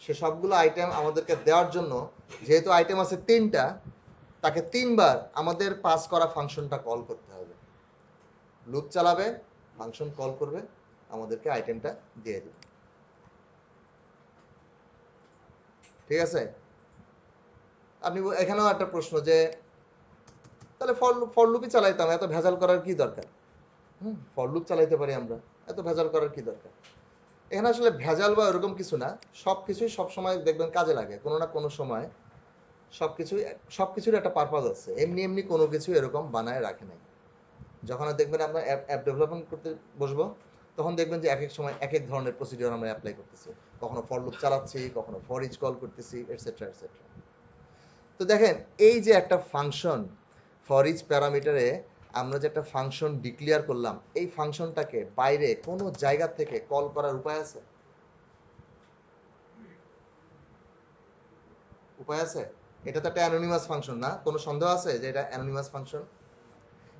সে সবগুলো আইটেম আমাদেরকে দেওয়ার জন্য, যেহেতু আইটেম আছে তিনটা, তাকে তিনবার আমাদের পাস করা ফাংশনটা কল করতে হবে। লুপ চালাবে, ফাংশন কল করবে, আমাদেরকে আইটেমটা দিয়ে দিবে। ঠিক আছে? আপনি এখানেও একটা প্রশ্ন যে তাহলে ফর লুপই চালাইতাম, এত ভেজাল করার কি দরকার? ফর লুপ চালাইতে পারি আমরা, এত ভেজাল করার কি দরকার? এখানে আসলে ভেজাল বা এরকম কিছু না, সবকিছুই সবসময় দেখবেন কাজে লাগে কোনো না কোনো সময়। সবকিছুর একটা পারপাস আছে, এমনি এমনি কোনো কিছু এরকম বানায় রাখে নাই। যখন দেখবেন আপনার অ্যাপ ডেভেলপমেন্ট করতে বসবো, তখন দেখবেন যে এক এক সময় এক এক ধরনের প্রসিডিওর আমরা অ্যাপ্লাই করতেছি, কখনো ফর লুপ চালাচ্ছি, কখনো ফর ইচ কল করতেছি, এটসেট্রা এটসেট্রা। তো দেখেন এই যে একটা ফাংশন ফর ইচ প্যারামিটারে আমরা যে একটা ফাংশন ডিক্লেয়ার করলাম, এই ফাংশনটাকে বাইরে কোনো জায়গা থেকে কল করার উপায় আছে? উপায় আছে? এটা তো একটা অ্যানোনিমাস ফাংশন না? কোনো সন্দেহ আছে যে এটা অ্যানোনিমাস ফাংশন?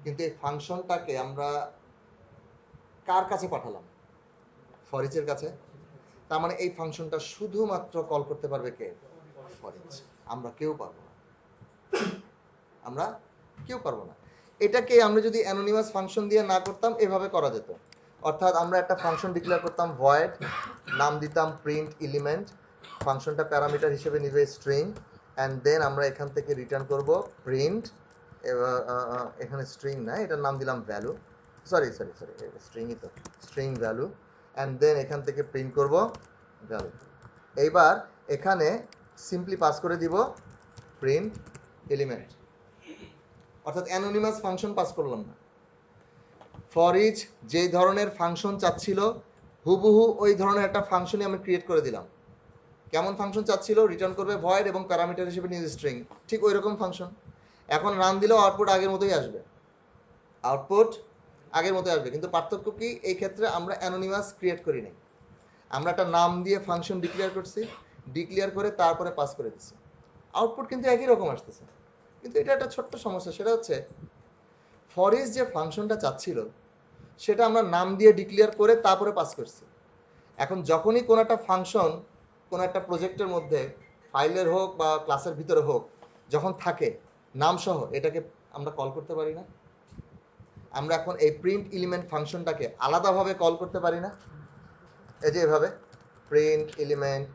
কিন্তু এই ফাংশনটাকে আমরা কার কাছে পাঠালাম? ফর ইচের কাছে। তার মানে এই ফাংশনটা শুধুমাত্র কল করতে পারবে কে? For each. আমরা কেউ পারবো না। আমরা কেউ পারবো না। এটাকে আমরা যদি অ্যানোনিমাস ফাংশন দিয়ে না করতাম, এভাবে করা যেত। অর্থাৎ আমরা একটা ফাংশন ডিক্লেয়ার করতাম ভয়েড, নাম দিতাম প্রিন্ট এলিমেন্ট, ফাংশনটা প্যারামিটার হিসেবে নিবে স্ট্রিং, অ্যান্ড দেন আমরা এখান থেকে রিটার্ন করব প্রিন্ট, এখানে স্ট্রিং না, এটার নাম দিলাম ভ্যালু, সরি স্ট্রিংই তো, স্ট্রিং ভ্যালু, অ্যান্ড দেন এখান থেকে প্রিন্ট করব ভ্যালু। এইবার এখানে সিম্পলি পাস করে দিব প্রিন্ট এলিমেন্ট, অর্থাৎ অ্যানোনিমাস ফাংশন পাস করলাম না। ফর ইচ যে ধরনের ফাংশন চাচ্ছিল হুবহু ওই ধরনের একটা ফাংশনই আমি ক্রিয়েট করে দিলাম। কেমন ফাংশন চাচ্ছিল? রিটার্ন করবে ভয়েড এবং প্যারামিটার হিসেবে নিউজ স্ট্রিং, ঠিক ওই রকম ফাংশন। এখন রান দিলেও আউটপুট আগের মতোই আসবে, আউটপুট আগের মতোই আসবে। কিন্তু পার্থক্য কি? এই ক্ষেত্রে আমরা অ্যানোনিমাস ক্রিয়েট করি নাই, আমরা একটা নাম দিয়ে ফাংশন ডিক্লেয়ার করছি, ডিক্লেয়ার করে তারপরে পাস করে দিচ্ছি। আউটপুট কিন্তু একই রকম আসতেছে। কিন্তু এটা একটা ছোট্ট সমস্যা, সেটা হচ্ছে ফর ইচ যে ফাংশনটা চাচ্ছিল সেটা আমরা নাম দিয়ে ডিক্লেয়ার করে তারপরে পাস করছি। এখন যখনই কোনো একটা ফাংশন কোনো একটা প্রজেক্টের মধ্যে, ফাইলের হোক বা ক্লাসের ভিতরে হোক, যখন থাকে নাম সহ, এটাকে আমরা কল করতে পারি না? আমরা এখন এই প্রিন্ট এলিমেন্ট ফাংশনটাকে আলাদাভাবে কল করতে পারি না? এই যে এভাবে প্রিন্ট এলিমেন্ট,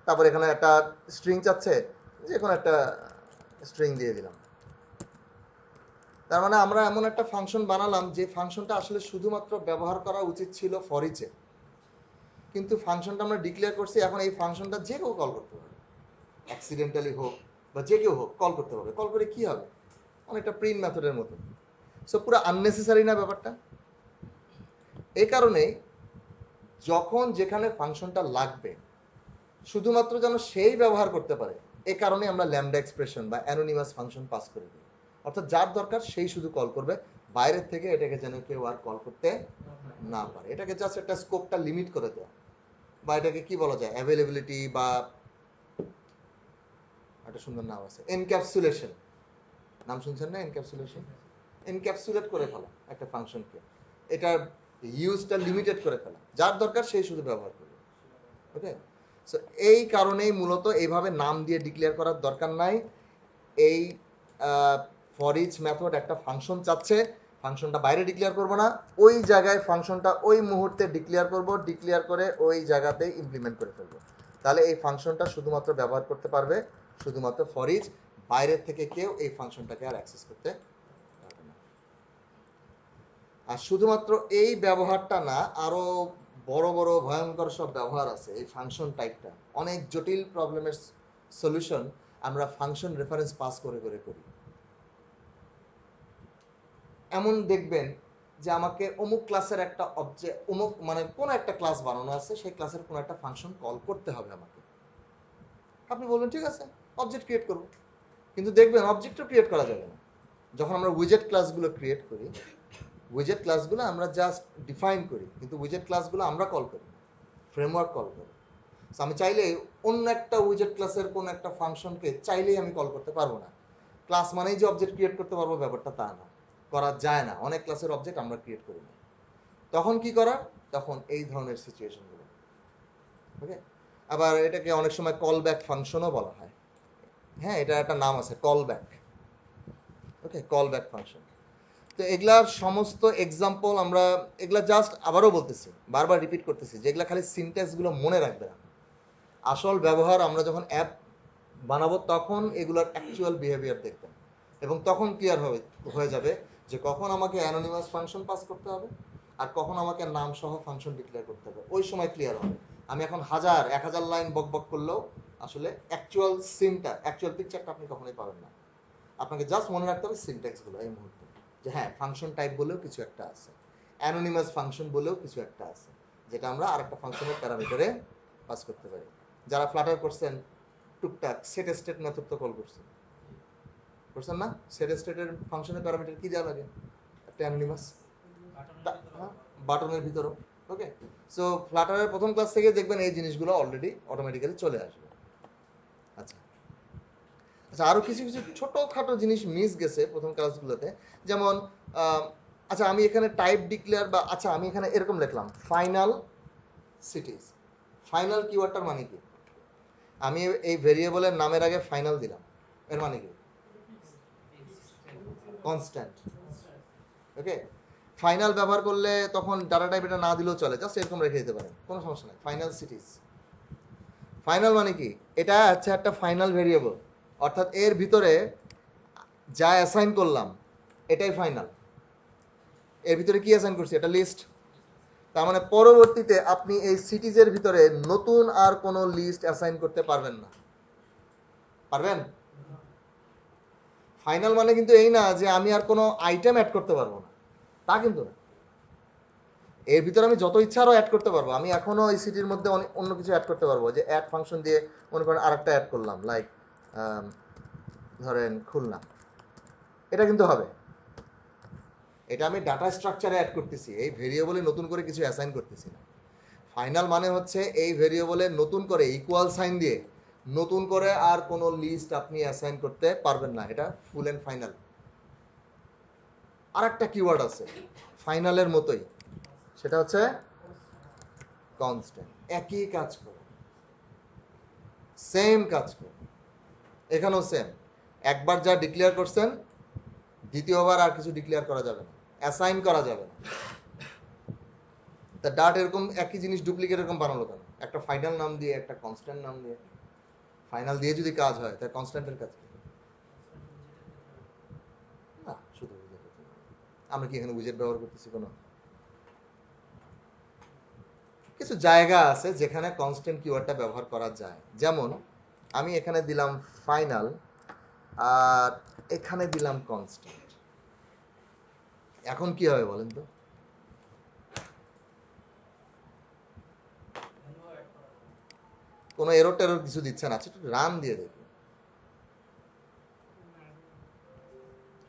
তারপর এখানে একটা স্ট্রিং চাচ্ছে, যে কোনো একটা স্ট্রিং দিয়ে দিলাম। তার মানে আমরা এমন একটা ফাংশন বানালাম যে ফাংশনটা আসলে শুধুমাত্র ব্যবহার করা উচিত ছিল ফর ইচে, কিন্তু ফাংশনটা আমরা ডিক্লেয়ার করছি, এখন এই ফাংশনটা যে কেউ কল করতে পারবে, অ্যাক্সিডেন্টালি হোক বা যে কেউ হোক কল করতে পারবে। কল করে কি হবে? অনেকটা প্রিন্ট মেথডের মতো। সো পুরো আননেসেসারি না ব্যাপারটা? এই কারণে যখন যেখানে ফাংশনটা লাগবে শুধুমাত্র যেন সেই ব্যবহার করতে পারে, এই কারণে আমরা ল্যামডা এক্সপ্রেশন বা অ্যানোনিমাস ফাংশন পাস করে দিই। অর্থাৎ যার দরকার সেই শুধু কল করবে, বাইরের থেকে এটাকে যেন কেউ আর কল করতে না পারে। এটাকে জাস্ট একটা স্কোপটা লিমিট করে দেওয়া, বা এটাকে কি বলা যায়, অ্যাভেলেবিলিটি, বা একটা সুন্দর নাম আছে এনক্যাপসুলেশন, নাম শুনছেন না? এনক্যাপসুলেশন, এনক্যাপসুলেট করে ফেলা একটা ফাংশনকে, এটার ইউজটা লিমিটেড করে ফেলা, যার দরকার সেই শুধু ব্যবহার করবে। ওকে, সো এই কারণেই মূলত এইভাবে নাম দিয়ে ডিক্লেয়ার করার দরকার নাই। এই ফর ইচ মেথড একটা ফাংশন চাচ্ছে, ফাংশনটা বাইরে ডিক্লেয়ার করব না, ওই জায়গায় ফাংশনটা ওই মুহূর্তে ডিক্লেয়ার করব, ডিক্লেয়ার করে ওই জায়গাতেই ইমপ্লিমেন্ট করে ফেলবো। তাহলে এই ফাংশনটা শুধুমাত্র ব্যবহার করতে পারবে শুধুমাত্র ফর ইচ, বাইরের থেকে কেউ এই ফাংশনটাকে আর অ্যাক্সেস করতে পারবে না। আর শুধুমাত্র এই ব্যবহারটা না, আরো বড় বড় ভয়ঙ্কর সব ব্যবহার আছে এই ফাংশন টাইপটা। অনেক জটিল প্রবলেমের সলিউশন আমরা ফাংশন রেফারেন্স পাস করে করে করি। এমন দেখবেন যে আমাকে অমুক ক্লাসের একটা অবজেক্ট, অমুক মানে কোন একটা ক্লাস বানানো আছে, সেই ক্লাসের কোন একটা ফাংশন কল করতে হবে আমাকে। আপনি বলবেন ঠিক আছে, অবজেক্ট ক্রিয়েট করব। কিন্তু দেখবেন অবজেক্টও ক্রিয়েট করা যাবে না। যখন আমরা উইজেট ক্লাসগুলো ক্রিয়েট করি, উইজেট ক্লাসগুলো আমরা জাস্ট ডিফাইন করি, কিন্তু উইজেট ক্লাসগুলো আমরা কল করি, ফ্রেমওয়ার্ক কল করি। আমি চাইলে অন্য একটা উইজেট ক্লাসের কোন একটা ফাংশনকে চাইলেই আমি কল করতে পারবো না। ক্লাস মানেই যে অবজেক্ট ক্রিয়েট করতে পারবো ব্যাপারটা তা না, করা যায় না। অনেক ক্লাসের অবজেক্ট আমরা ক্রিয়েট করি না। তখন কি করার? তখন এই ধরনের সিচুয়েশনগুলো। ওকে, আবার এটাকে অনেক সময় কল ব্যাক ফাংশনও বলা হয়। হ্যাঁ, এটা একটা নাম আছে, কল ব্যাক। ওকে, কল ব্যাক ফাংশন। তো এগুলার সমস্ত এক্সাম্পল আমরা, এগুলা জাস্ট আবারও বলতেছি, বারবার রিপিট করতেছি, যে এগুলা খালি সিনট্যাক্সগুলো মনে রাখবে না। আসল ব্যবহার আমরা যখন অ্যাপ বানাবো তখন এগুলোর অ্যাকচুয়াল বিহেভিয়ার দেখবেন, এবং তখন ক্লিয়ার হয়ে যাবে যে কখন আমাকে অ্যানোনিমাস ফাংশন পাস করতে হবে আর কখন আমাকে নাম সহ ফাংশন ডিক্লেয়ার করতে হবে। ওই সময় ক্লিয়ার হবে। আমি এখন 1000 লাইন বক বক করলেও আসলে অ্যাকচুয়াল সিনটা, অ্যাকচুয়াল পিকচারটা আপনি কখনোই পাবেন না। আপনাকে জাস্ট মনে রাখতে হবে সিনট্যাক্সগুলো এই মুহূর্তে, যে হ্যাঁ ফাংশন টাইপ বলেও কিছু একটা আছে, অ্যানোনিমাস ফাংশন বলেও কিছু একটা আছে, যেটা আমরা আরেকটা ফাংশনের প্যারামিটারে পাস করতে পারি। যারা ফ্লাটার করছেন টুকটাক সেট স্টেট মেথড তো কল করছেন, করছেন না? সেট স্টেটের ফাংশনের প্যারামিটার কি দেওয়া লাগে? একটা অ্যানোনিমাস বাটনের ভিতরও। ওকে, সো ফ্লাটারের প্রথম ক্লাস থেকে দেখবেন এই জিনিসগুলো অলরেডি অটোমেটিক্যালি চলে আসবে। আচ্ছা আচ্ছা, আরো কিছু কিছু ছোটখাটো জিনিস মিস গেছে প্রথম ক্লাসগুলোতে, যেমন আচ্ছা আমি এখানে টাইপ ডিক্লেয়ার বা আচ্ছা আমি এখানে এরকম লিখলাম ফাইনাল সিটিজ। ফাইনাল কিওয়ার্ডটার মানে কি? আমি এই ভেরিয়েবলের নামের আগে ফাইনাল দিলাম, এর মানে কি? কনস্ট্যান্ট। ওকে, ফাইনাল ব্যবহার করলে তখন ডাটা টাইপ এটা না দিলেও চলে, জাস্ট এরকম রেখে দিতে পারেন, কোনো সমস্যা নাই। ফাইনাল সিটিজ, ফাইনাল মানে কি? এটা হচ্ছে একটা ফাইনাল ভেরিয়েবল, অর্থাৎ এর ভিতরে যা অ্যাসাইন করলাম এটাই ফাইনাল। এর ভিতরে কি অ্যাসাইন করছি? এটা লিস্ট। তার মানে পরবর্তীতে আপনি এই সিটিজের ভিতরে নতুন আর কোনো লিস্ট অ্যাসাইন করতে পারবেন না। পারবেন? ফাইনাল মানে কিন্তু এই না যে আমি আর কোনো আইটেম অ্যাড করতে পারবো না, তা কিন্তু না। এর ভিতরে আমি যত ইচ্ছা আরও অ্যাড করতে পারবো। আমি এখনো এই সিটির মধ্যে অন্য কিছু অ্যাড করতে পারবো, যে অ্যাড ফাংশন দিয়ে মনে করেন আরেকটা অ্যাড করলাম, লাইক ধরেন খুলনা, এটা কিন্তু হবে। এটা আমি ডাটা স্ট্রাকচারে অ্যাড করতেছি, এই ভেরিয়েবলে নতুন করে কিছু অ্যাসাইন করতেছি না। ফাইনাল মানে হচ্ছে এই ভেরিয়েবলে নতুন করে ইকুয়াল সাইন দিয়ে নতুন করে আর কোনো লিস্ট আপনি অ্যাসাইন করতে পারবেন না, এটা ফুল এন্ড ফাইনাল। আর একটা কিওয়ার্ড আছে ফাইনালের মতোই, সেটা হচ্ছে কনস্ট্যান্ট। একই কাজ করে, সেম কাজ করে, এখানেও সেম। একবার যা ডিক্লেয়ার করছেন দ্বিতীয়বার আর কিছু ডিক্লেয়ার করা যাবে না, অ্যাসাইন করা যাবে না। তা ডাট এরকম একই জিনিস ডুপ্লিকেট এরকম বানালো কেন? একটা ফাইনাল নাম দিয়ে একটা কনস্ট্যান্ট নাম দিয়ে। ফাইনাল দিয়ে যদি কাজ হয় তাহলে কনস্ট্যান্টের কাজ কি? না, শুধু আমরা কি এখানে উইজেট ব্যবহার করতেছি? কোনো কিছু জায়গা আছে যেখানে কনস্ট্যান্ট কিওয়ার্ডটা ব্যবহার করা যায়, যেমন আমি এখানে দিলাম ফাইনাল আর এখানে দিলাম কনস্ট্যান্ট। এখন কি হবে বলেন তো? কোনো এরর টেরর কিছু দিচ্ছে না। একটু রান দিয়ে দেখি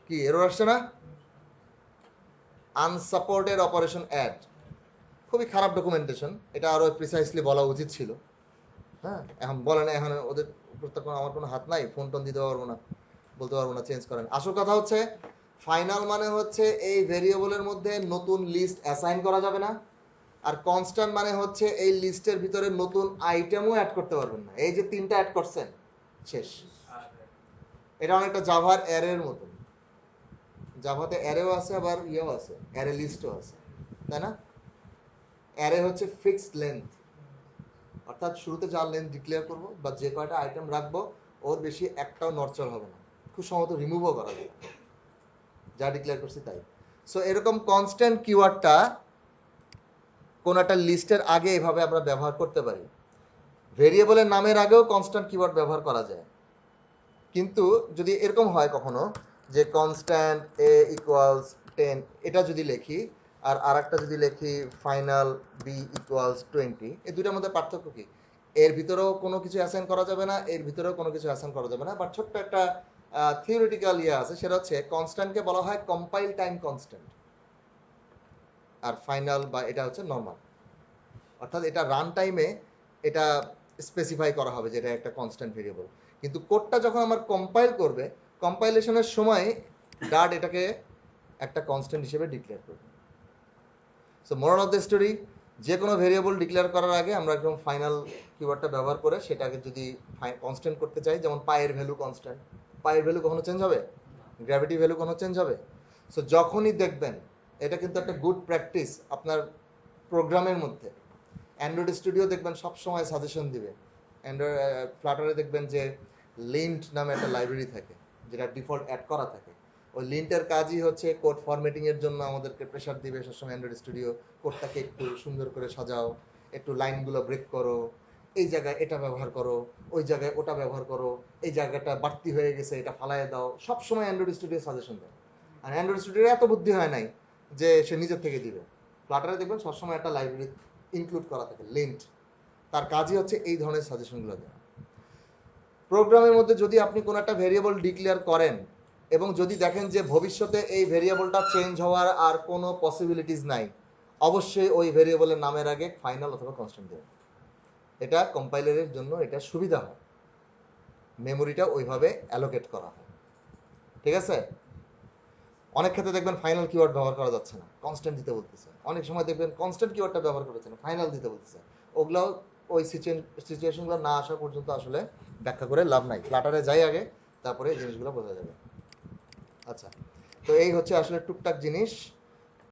কি এরর আসছে না? আনসাপোর্টেড অপারেশন অ্যাড, খুবই খারাপ ডকুমেন্টেশন, এটা আরো প্রিসাইসলি বলা উচিত ছিল। হ্যাঁ, এখন বলে না, এখন ওদের উপর তো আমার কোনো হাত নাই, ফোন টোন দিতে পারবো না, বলতে পারবো না চেঞ্জ করেন। আসল কথা হচ্ছে ফাইনাল মানে হচ্ছে এই ভেরিয়েবলের মধ্যে নতুন লিস্ট অ্যাসাইন করা যাবে না, আর কনস্ট্যান্ট মানে হচ্ছে এই লিস্টের ভিতরে নতুন আইটেমও অ্যাড করতে পারবেন না। এই যে তিনটা অ্যাড করছেন, শেষ। এটা অনেকটা জাভার অ্যারের মতন। জাভাতে অ্যারেও আছে আবার ইয়েও আছে, অ্যারে লিস্টও আছে, তাই না? অ্যারে হচ্ছে ফিক্সড লেন্থ, অর্থাৎ শুরুতে যা লেন্থ ডিক্লেয়ার করবো বা যে কয়টা আইটেম রাখবো ওর বেশি একটাও নড়চড় হবে না, খুব সম্ভবত রিমুভও করা যাবে, যা ডিক্লেয়ার করছি তাই। সো এরকম কনস্ট্যান্ট কিওয়ার্ডটা কোন একটা লিস্টের আগে এভাবে আমরা ব্যবহার করতে পারি। ভেরিয়েবলের নামের আগেও কনস্ট্যান্ট কিওয়ার্ড ব্যবহার করা যায়, কিন্তু যদি এরকম হয় কখনো যে কনস্ট্যান্ট এ ইকুয়ালস 10, এটা যদি লিখি আর আরেকটা যদি লিখি ফাইনাল বি ইকুয়ালস 20, এই দুইটার মধ্যে পার্থক্য কি? এর ভিতরেও কোনো কিছু অ্যাসাইন করা যাবে না, এর ভিতরেও কোনো কিছু অ্যাসাইন করা যাবে না, বাট ছোট্ট একটা থিওরিটিক্যাল ইয়ে আছে, সেটা হচ্ছে কনস্ট্যান্টকে বলা হয় কম্পাইল টাইম কনস্ট্যান্ট, আর ফাইনাল বা এটা হচ্ছে নর্মাল, অর্থাৎ এটা রান টাইমে এটা স্পেসিফাই করা হবে যে এটা একটা কনস্ট্যান্ট ভেরিয়েবল, কিন্তু কোডটা যখন আমার কম্পাইল করবে, কম্পাইলেশনের সময় ডাট এটাকে একটা কনস্ট্যান্ট হিসেবে ডিক্লেয়ার করবে। So moral of the story, যে কোনো ভেরিয়েবল ডিক্লেয়ার করার আগে আমরা একদম ফাইনাল কিওয়ার্ডটা ব্যবহার করে সেটাকে যদি কনস্ট্যান্ট করতে চাই, যেমন পায়ের ভ্যালু কনস্ট্যান্ট, পায়ের ভ্যালু কখনো চেঞ্জ হবে? গ্র্যাভিটি ভ্যালু কখনো চেঞ্জ হবে? সো যখনই দেখবেন, এটা কিন্তু একটা গুড প্র্যাকটিস আপনার প্রোগ্রামের মধ্যে। অ্যান্ড্রয়েড স্টুডিও দেখবেন সব সময় সাজেশন দিবে, অ্যান্ড্রয়েড ফ্লাটারে দেখবেন যে লিন্ট নামে একটা লাইব্রেরি থাকে যেটা ডিফল্ট অ্যাড করা থাকে। ওই লিন্টের কাজই হচ্ছে কোড ফরম্যাটিং এর জন্য আমাদেরকে প্রেসার দিবে সবসময়। অ্যান্ড্রয়েড স্টুডিও কোডটাকে একটু সুন্দর করে সাজাও, একটু লাইনগুলো ব্রেক করো, এই জায়গায় এটা ব্যবহার করো, ওই জায়গায় ওটা ব্যবহার করো, এই জায়গাটা বাড়তি হয়ে গেছে এটা ফালায় দাও, সবসময় অ্যান্ড্রয়েড স্টুডিও সাজেশন দেয়। আর অ্যান্ড্রয়েড স্টুডিওর এত বুদ্ধি হয় নাই যে সে নিজের থেকে দিবে। ফ্লাটারে দেখবেন সবসময় একটা লাইব্রেরি ইনক্লুড করা থাকে, লিন্ট, তার কাজই হচ্ছে এই ধরনের সাজেশনগুলো দেওয়া। প্রোগ্রামের মধ্যে যদি আপনি কোনো একটা ভেরিয়েবল ডিক্লেয়ার করেন, এবং যদি দেখেন যে ভবিষ্যতে এই ভেরিয়েবলটা চেঞ্জ হওয়ার আর কোনো পসিবিলিটিস নাই, অবশ্যই ওই ভেরিয়েবলের নামের আগে ফাইনাল অথবা কনস্ট্যান্ট দেবেন। এটা কম্পাইলারের জন্য এটা সুবিধা হয়, মেমোরিটা ওইভাবে অ্যালোকেট করা হয়। ঠিক আছে? অনেক ক্ষেত্রে দেখবেন ফাইনাল কিওয়ার্ড ব্যবহার করা যাচ্ছে না, কনস্ট্যান্ট দিতে বলতেছে। অনেক সময় দেখবেন কনস্ট্যান্ট কিওয়ার্ডটা ব্যবহার করতেছে না, ফাইনাল দিতে বলতেছে। ওগুলাও ওই সিচুয়েশনগুলো না আসা পর্যন্ত আসলে ব্যাখ্যা করে লাভ নাই, ফ্লাটারে যাই আগে, তারপরে এই জিনিসগুলো বোঝা যাবে। আচ্ছা, তো এই হচ্ছে আসলে টুকটাক জিনিস